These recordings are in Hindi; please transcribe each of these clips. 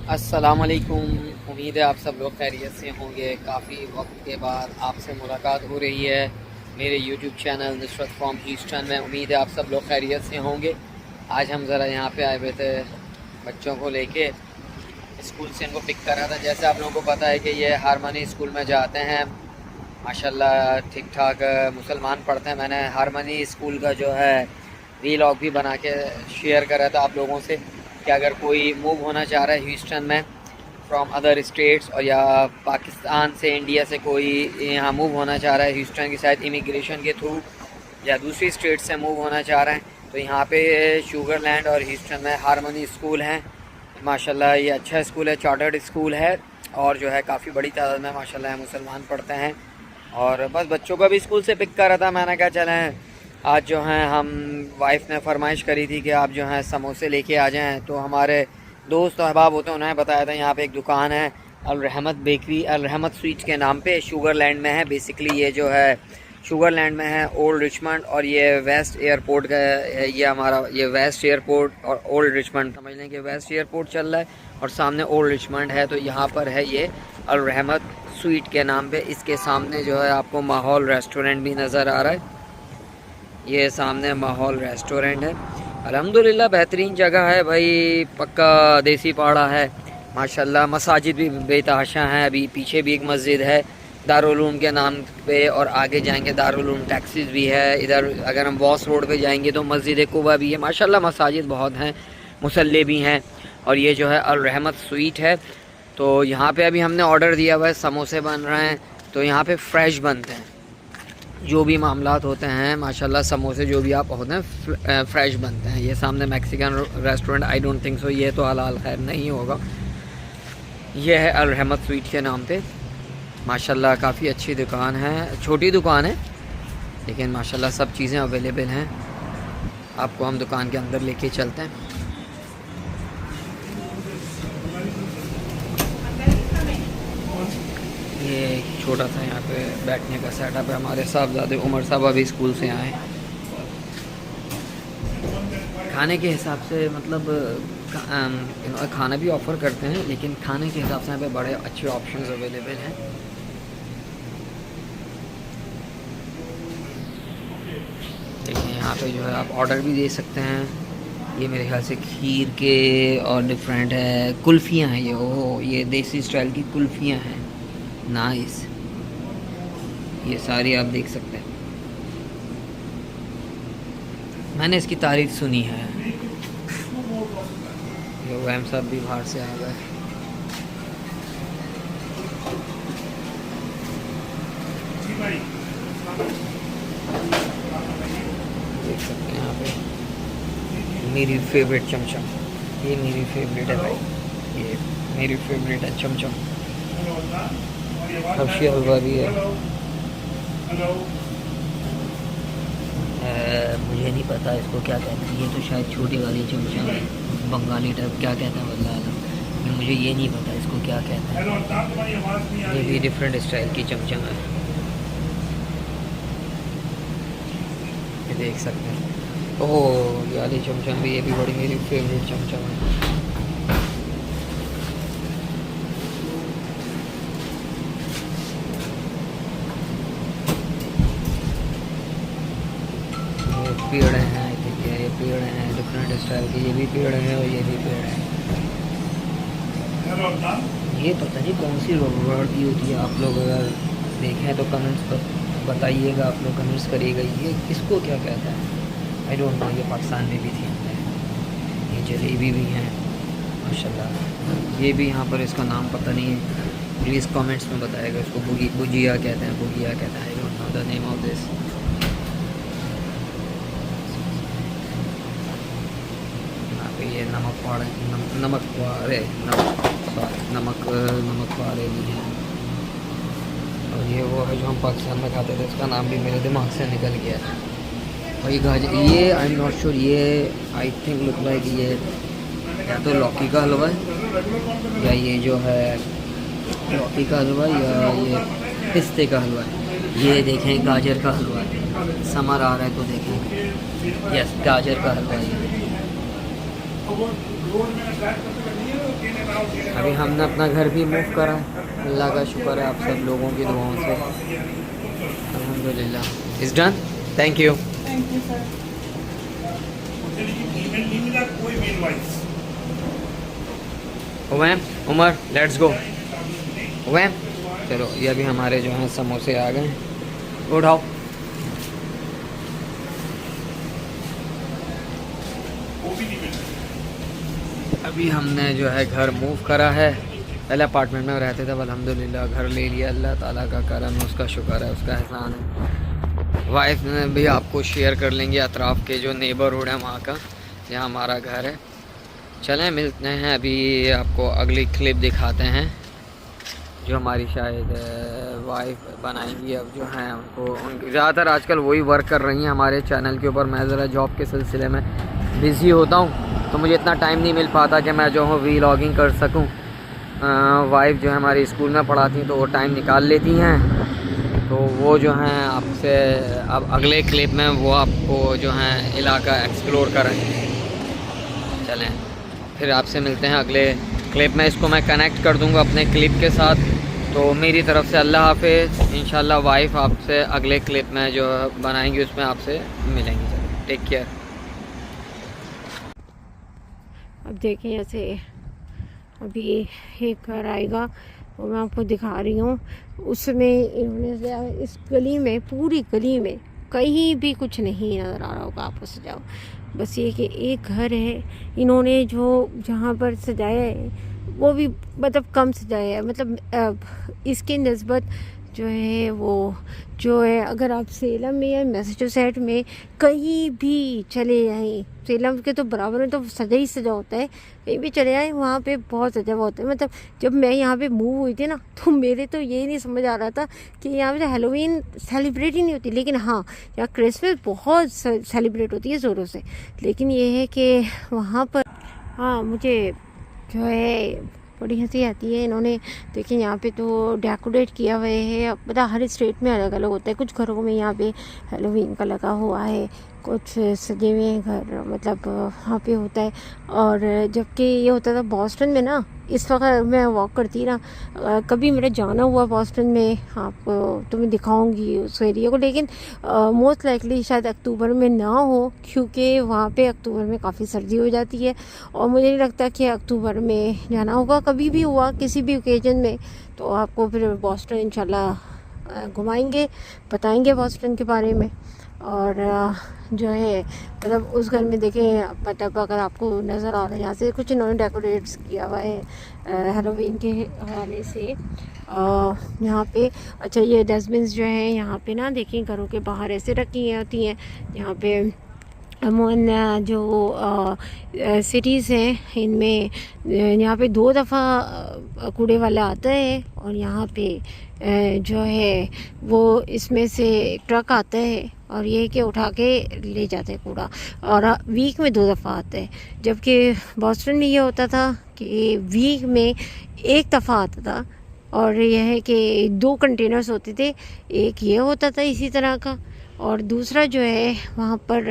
अस्सलामुअलैकुम। उम्मीद है आप सब लोग खैरियत से होंगे। काफ़ी वक्त के बाद आपसे मुलाकात हो रही है मेरे YouTube channel Nusrat from Houston में। उम्मीद है आप सब लोग खैरियत से होंगे। आज हम ज़रा यहाँ पे आए हुए थे बच्चों को लेके, स्कूल से इनको पिक कर रहा था। जैसे आप लोगों को पता है कि ये हारमनी स्कूल में जाते हैं, माशाल्लाह ठीक ठाक मुसलमान पढ़ते हैं। मैंने हारमनी स्कूल का जो है वीलॉग भी बना के शेयर करा था आप लोगों से कि अगर कोई मूव होना चाह रहा है ह्यूस्टन में फ्रॉम अदर स्टेट्स, और या पाकिस्तान से इंडिया से कोई यहाँ मूव होना चाह रहा है ह्यूस्टन की शायद इमिग्रेशन के थ्रू, या दूसरी स्टेट से मूव होना चाह रहे हैं, तो यहाँ पे शुगरलैंड और ह्यूस्टन में हारमनी स्कूल हैं। माशाल्लाह ये अच्छा स्कूल है, चार्टर्ड स्कूल है, और जो है काफ़ी बड़ी तादाद में माशाल्लाह मुसलमान पढ़ते हैं। और बस बच्चों का भी स्कूल से पिक कर रहा था। मैंने कहा चलें आज जो हैं हम, वाइफ ने फरमाइश करी थी कि आप जो हैं समोसे लेके आ जाएं, तो हमारे दोस्त अहबाब होते हैं उन्होंने बताया था यहाँ पे एक दुकान है अल रहमत बेकरी, अल रहमत स्वीट्स के नाम पे, शुगरलैंड में है। बेसिकली ये जो है शुगरलैंड में है, ओल्ड रिचमंड, और ये वेस्ट एयरपोर्ट का है। ये हमारा ये वेस्ट एयरपोर्ट और ओल्ड रिचमंड समझ लें कि वेस्ट एयरपोर्ट चल रहा है और सामने ओल्ड रिचमंड है। तो यहाँ पर है ये अल रहमत स्वीट के नाम पे। इसके सामने जो है आपको माहौल रेस्टोरेंट भी नज़र आ रहा है। ये सामने माहौल रेस्टोरेंट है। अल्हम्दुलिल्लाह बेहतरीन जगह है भाई, पक्का देसी पाड़ा है माशाल्लाह। मसाजिद भी बेतहाशा हैं। अभी पीछे भी एक मस्जिद है दारुल उलूम के नाम पे, और आगे जाएंगे दारुल उलूम टैक्सीज भी है। इधर अगर हम बॉस रोड पे जाएंगे तो मस्जिद कुबा भी है। माशाल्लाह मसाजिद बहुत हैं, मुसल्ले भी हैं। और ये जो है अल रहमत स्वीट है। तो यहाँ पे अभी हमने ऑर्डर दिया हुआ है, समोसे बन रहे हैं। तो यहाँ पे फ्रेश बनते हैं जो भी मामलात होते हैं, माशाल्लाह समोसे जो भी आप होते हैं फ्रेश बनते हैं। ये सामने Mexican restaurant, I don't think so ये तो हलाल खैर नहीं होगा। ये है अल रहमत स्वीट के नाम पे। माशाल्लाह काफ़ी अच्छी दुकान है, छोटी दुकान है लेकिन माशाल्लाह सब चीज़ें अवेलेबल हैं। आपको हम दुकान के अंदर लेके चलते हैं। ये एक छोटा सा यहाँ पे बैठने का सेटअप है। हमारे साहबजादे उमर साहब अभी स्कूल से आए। खाने के हिसाब से मतलब खाना भी ऑफ़र करते हैं, लेकिन खाने के हिसाब से यहाँ पे बड़े अच्छे ऑप्शंस अवेलेबल हैं। देखिए यहाँ पे जो है आप ऑर्डर भी दे सकते हैं। ये मेरे ख्याल से खीर के और डिफरेंट है, कुल्फ़ियाँ हैं ये। ओह ये देसी स्टाइल की कुल्फ़ियाँ हैं, नाइस। ये सारी आप देख सकते हैं, मैंने इसकी तारीफ़ सुनी है। ये वैम साहब भी बाहर से आ गए। देख सकते हैं यहाँ पे मेरी फेवरेट चमचम, ये मेरी फेवरेट है भाई, ये मेरी फेवरेट है चमचम। हबशी हलवा भी है। मुझे नहीं पता इसको क्या कहते हैं। ये तो शायद छोटी वाली चमचम है, बंगाली टाइप क्या कहते हैं वल्लाह आलम, मुझे ये नहीं पता इसको क्या कहते हैं। ये भी डिफरेंट स्टाइल की चमचम है, ये देख सकते हैं। ओह ये वाली चमचम भी, ये भी बड़ी मेरी फेवरेट चमचम है। पेड़ हैं, ठीक है, ये पेड़ हैं डिफरेंट स्टाइल के, ये भी पेड़ हैं और ये भी पेड़ हैं। ये पता नहीं कौन सी वर्ड की होती है, आप लोग अगर देखें तो कमेंट्स पर बताइएगा, आप लोग कमेंट्स करिएगा ये इसको क्या कहता है। I don't know. ये पाकिस्तान में भी थी, ये जलेबी भी हैं माशाल्लाह। ये भी यहाँ पर इसका नाम पता नहीं है, प्लीज़ कमेंट्स में बताएगा। इसको भुजिया कहते हैं, भुजिया कहते हैं, I don't know the name of this. ये नमक वाले नमक वाले नमक वाले भी हैं। और ये वो है जो हम पाकिस्तान में खाते थे, इसका नाम भी मेरे दिमाग से निकल गया है। और ये गाजर, ये आई एम नॉट श्योर, ये आई थिंक लुक लाइक ये या तो लौकी का हलवा है, या ये जो है लौकी का हलवा, या ये पिस्ते का हलवा है। ये देखें गाजर का हलवा है, समर आ रहा है तो देखें, यस गाजर का हलवा है। अभी हमने अपना घर भी मूव करा, अल्लाह का शुक्र है आप सब लोगों की दुआओं से, अल्हम्दुलिल्लाह। Is done, thank you. Thank you sir. Umaim, Umar, let's go. Umaim, चलो ये अभी हमारे जो हैं समोसे आ गए, उठाओ। अभी हमने जो है घर मूव करा है, पहले अपार्टमेंट में रहते थे, अल्हम्दुलिल्लाह घर ले लिया, अल्लाह ताला का करम है, उसका शुक्र है, उसका एहसान है। वाइफ ने भी आपको शेयर कर लेंगे अतराफ़ के जो नेबरहुड है वहाँ का, जहाँ हमारा घर है। चलें मिलते हैं, अभी आपको अगली क्लिप दिखाते हैं जो हमारी शायद वाइफ बनाएंगी। अब जो हैं उनको ज़्यादातर आजकल वही वर्क कर रही हैं हमारे चैनल के ऊपर। मैं ज़रा जॉब के सिलसिले में बिज़ी होता हूँ, तो मुझे इतना टाइम नहीं मिल पाता कि मैं जो हूँ वीलॉगिंग कर सकूँ। वाइफ जो है हमारी स्कूल में पढ़ाती, तो वो टाइम निकाल लेती हैं, तो वो जो हैं आपसे अब अगले क्लिप में वो आपको जो हैं इलाका एक्सप्लोर करेंगे। चलें फिर आपसे मिलते हैं अगले क्लिप में। इसको मैं कनेक्ट कर दूंगा अपने क्लिप के साथ। तो मेरी तरफ से अल्लाह हाफ़िज़। इंशाल्लाह वाइफ आपसे अगले क्लिप में जो बनाएंगी उसमें आपसे मिलेंगे। Take care. अब देखें जैसे अभी एक घर आएगा, वो मैं आपको दिखा रही हूँ। उसमें इन्होंने इस गली में, पूरी गली में कहीं भी कुछ नहीं नज़र आ रहा होगा आपको सजाओ, बस ये कि एक घर है इन्होंने जो जहाँ पर सजाया है वो भी मतलब कम सजाया है। मतलब इसके नस्बत जो है वो जो है, अगर आप सेलम में या मैसाचुसेट्स में कहीं भी चले जाएं, सेलम के तो बराबर में तो सजा ही सजा होता है, कहीं भी चले जाएं वहाँ पे बहुत सजा होता है। मतलब जब मैं यहाँ पे मूव हुई थी ना, तो मेरे तो ये नहीं समझ आ रहा था कि यहाँ पे हैलोवीन सेलिब्रेट ही नहीं होती, लेकिन हाँ यहाँ क्रिसमस बहुत सेलिब्रेट होती है ज़ोरों से। लेकिन ये है कि वहाँ पर हाँ मुझे जो है बड़ी हंसी आती है। इन्होंने देखिए यहाँ पे तो डेकोरेट किया हुआ है, मतलब हर स्टेट में अलग अलग होता है। कुछ घरों में यहाँ पे हैलोवीन का लगा हुआ है, कुछ सजे हुए हैं घर, मतलब वहाँ पे होता है। और जबकि ये होता था बॉस्टन में ना, इस वक्त मैं वॉक करती ना, कभी मेरा जाना हुआ बॉस्टन में, आपको तुम्हें दिखाऊंगी उस एरिया को, लेकिन मोस्ट लाइकली शायद अक्टूबर में ना हो, क्योंकि वहाँ पे अक्टूबर में काफ़ी सर्दी हो जाती है और मुझे नहीं लगता कि अक्टूबर में जाना होगा। कभी भी हुआ किसी भी ओकेजन में तो आपको फिर बॉस्टन इंशाल्लाह घुमाएंगे, बताएंगे बॉस्टन के बारे में। और जो है मतलब उस घर में देखें, मतलब अगर आपको नज़र आ रहा है यहाँ से कुछ इन्होंने डेकोरेट्स किया हुआ है हैलोवीन के हवाले से यहाँ पे। अच्छा ये डस्टबिन्स जो है यहाँ पे ना देखिए घरों के बाहर ऐसे रखी होती हैं। यहाँ पे अमूमन जो सिटीज़ हैं इनमें यहाँ पे 2 दफ़ा कूड़े वाला आता है, और यहाँ पे जो है वो इसमें से ट्रक आता है और ये कि उठा के ले जाते हैं कूड़ा, और वीक में 2 दफ़ा आता है। जबकि बॉस्टन में ये होता था कि वीक में 1 दफ़ा आता था, और यह है कि 2 कंटेनर्स होते थे, एक ये होता था इसी तरह का, और दूसरा जो है वहाँ पर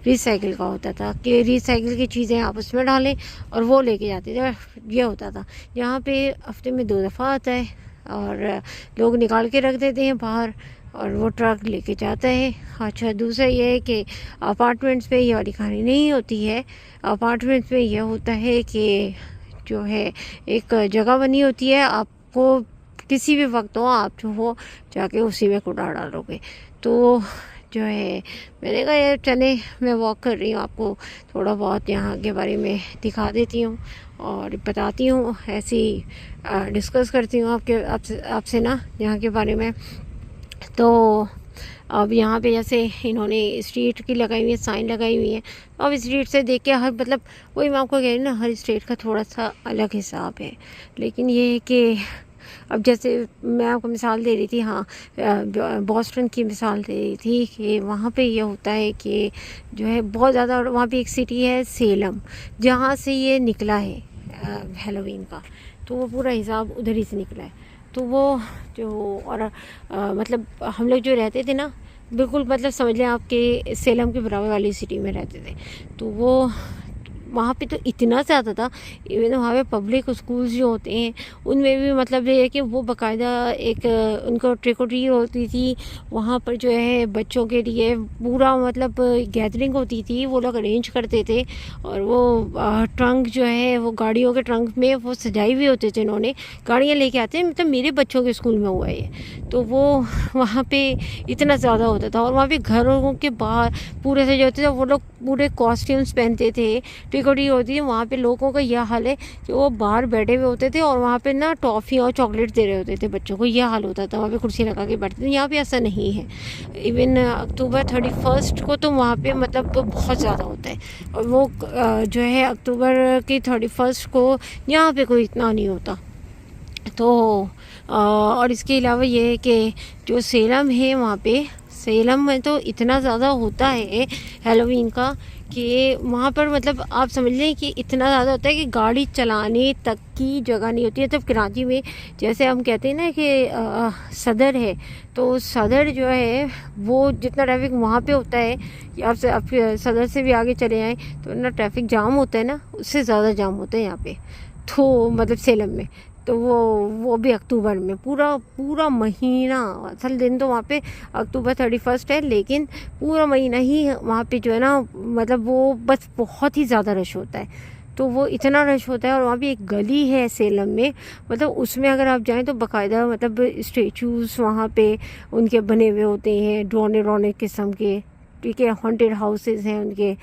रिसाइकिल का होता था कि रिसाइकिल की चीज़ें आप उसमें डालें और वो लेके जाते थे। ये होता था। यहाँ पे हफ्ते में 2 दफ़ा आता है और लोग निकाल के रख देते हैं बाहर और वो ट्रक लेके जाता है। अच्छा दूसरा ये है कि अपार्टमेंट्स पे ये वाली कहानी नहीं होती है। अपार्टमेंट्स में यह होता है कि जो है एक जगह बनी होती है, आपको किसी भी वक्त हो आप जो हो जाके उसी में कूड़ा डालोगे। तो जो है मैंने कहा यार चले, मैं वॉक कर रही हूँ, आपको थोड़ा बहुत यहाँ के बारे में दिखा देती हूँ और बताती हूँ, ऐसे ही डिस्कस करती हूँ आपसे ना यहाँ के बारे में। तो अब यहाँ पे जैसे इन्होंने स्ट्रीट की लगाई हुई है, साइन लगाई हुई है। अब स्ट्रीट से देख के हर मतलब वही मैं आपको कह रही हूँ ना, हर स्टेट का थोड़ा सा अलग हिसाब है। लेकिन ये है कि अब जैसे मैं आपको मिसाल दे रही थी, हाँ बॉस्टन की मिसाल दे रही थी कि वहाँ पे ये होता है कि जो है बहुत ज़्यादा, और वहाँ पे एक सिटी है सेलम जहाँ से ये निकला है हैलोवीन का, तो वो पूरा हिसाब उधर ही से निकला है। तो वो जो और मतलब हम लोग जो रहते थे ना, बिल्कुल मतलब समझ लें आपके सेलम के बराबर वाली सिटी में रहते थे। तो वो वहाँ पे तो इतना ज़्यादा था। इवन वहाँ पे पब्लिक स्कूल्स जो होते हैं उनमें भी मतलब ये है कि वो बाकायदा एक उनको ट्रिक और ट्रीट होती थी। वहाँ पर जो है बच्चों के लिए पूरा मतलब गैदरिंग होती थी, वो लोग अरेंज करते थे। और वो ट्रंक जो है वो गाड़ियों के ट्रंक में वो सजाए हुए होते थे, इन्होंने गाड़ियाँ लेके आते हैं। मतलब मेरे बच्चों के स्कूल में हुआ है, तो वो वहाँ पे इतना ज़्यादा होता था। और वहाँ पे घरों के बाहर पूरे से जो होते थे वो लोग पूरे कॉस्ट्यूम्स पहनते थे, टिकटी होती है। वहाँ पे लोगों का यह हाल है कि वो बाहर बैठे हुए होते थे और वहाँ पे ना टॉफ़ी और चॉकलेट दे रहे होते थे बच्चों को, यह हाल होता था। वहाँ पे कुर्सी लगा के बैठते थे। यहाँ पे ऐसा नहीं है। इवन अक्टूबर 31 को तो वहाँ पे मतलब बहुत ज़्यादा होता है। और वो जो है अक्टूबर की 31 को यहाँ पे कोई इतना नहीं होता। तो और इसके अलावा ये है कि जो सेलम है, वहाँ पे सेलम में तो इतना ज़्यादा होता है हेलोवीन का कि वहाँ पर मतलब आप समझ लें कि इतना ज़्यादा होता है कि गाड़ी चलाने तक की जगह नहीं होती है। तब कराची में जैसे हम कहते हैं ना कि सदर है, तो सदर जो है वो जितना ट्रैफिक वहाँ पे होता है, या आप सदर से भी आगे चले आएँ तो ना ट्रैफिक जाम होता है ना, उससे ज़्यादा जाम होता है यहाँ पे तो मतलब सेलम में। तो वो भी अक्टूबर में पूरा महीना, असल दिन तो वहाँ पे अक्टूबर 31 है, लेकिन पूरा महीना ही वहाँ पे जो है ना मतलब वो बस बहुत ही ज़्यादा रश होता है। तो वो इतना रश होता है। और वहाँ भी एक गली है सेलम में, मतलब उसमें अगर आप जाएं तो बाकायदा मतलब स्टेचूज़ वहाँ पे उनके बने हुए होते हैं, ड्रोने किस्म के, ठीक है। हॉन्टेड हाउसेस हैं उनके,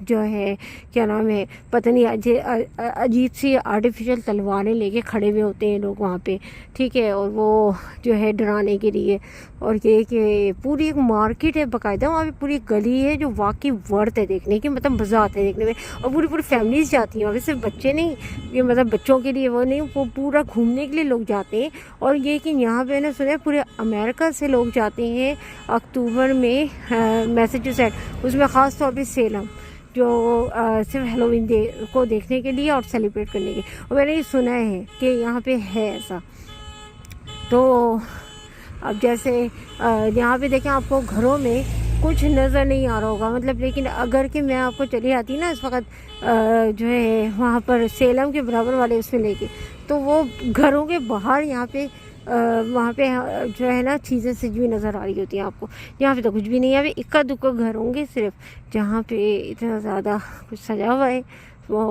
जो है क्या नाम है पता नहीं, अजीब सी आर्टिफिशियल तलवारें लेके खड़े हुए होते हैं लोग वहाँ पे, ठीक है। और वो जो है डराने के लिए। और ये कि पूरी एक मार्केट है बाकायदा, वहाँ पे पूरी गली है जो वाकई वर्थ है देखने की, मतलब मज़ा आता है देखने में। और पूरी फैमिलीज जाती हैं वहाँ पे, सिर्फ बच्चे नहीं, ये मतलब बच्चों के लिए वो नहीं, वो पूरा घूमने के लिए लोग जाते हैं। और ये कि यहाँ पे ना सुना है पूरे अमेरिका से लोग जाते हैं अक्टूबर में मैसाचुसेट्स, उसमें ख़ास तौर पे सेलम, जो सिर्फ हेलोवीन को देखने के लिए और सेलिब्रेट करने के। और मैंने ये सुना है कि यहाँ पे है ऐसा। तो अब जैसे यहाँ पे देखें आपको घरों में कुछ नज़र नहीं आ रहा होगा मतलब, लेकिन अगर कि मैं आपको चली आती ना इस वक्त जो है वहाँ पर सेलम के बराबर वाले उसमें लेके, तो वो घरों के बाहर यहाँ पे वहाँ पे जो है ना चीज़ें सजी हुई नज़र आ रही होती हैं आपको। यहाँ पे तो कुछ भी नहीं है। यहाँ पे इक्का दुक्का घर होंगे सिर्फ जहाँ पे इतना ज़्यादा कुछ सजा हुआ है वो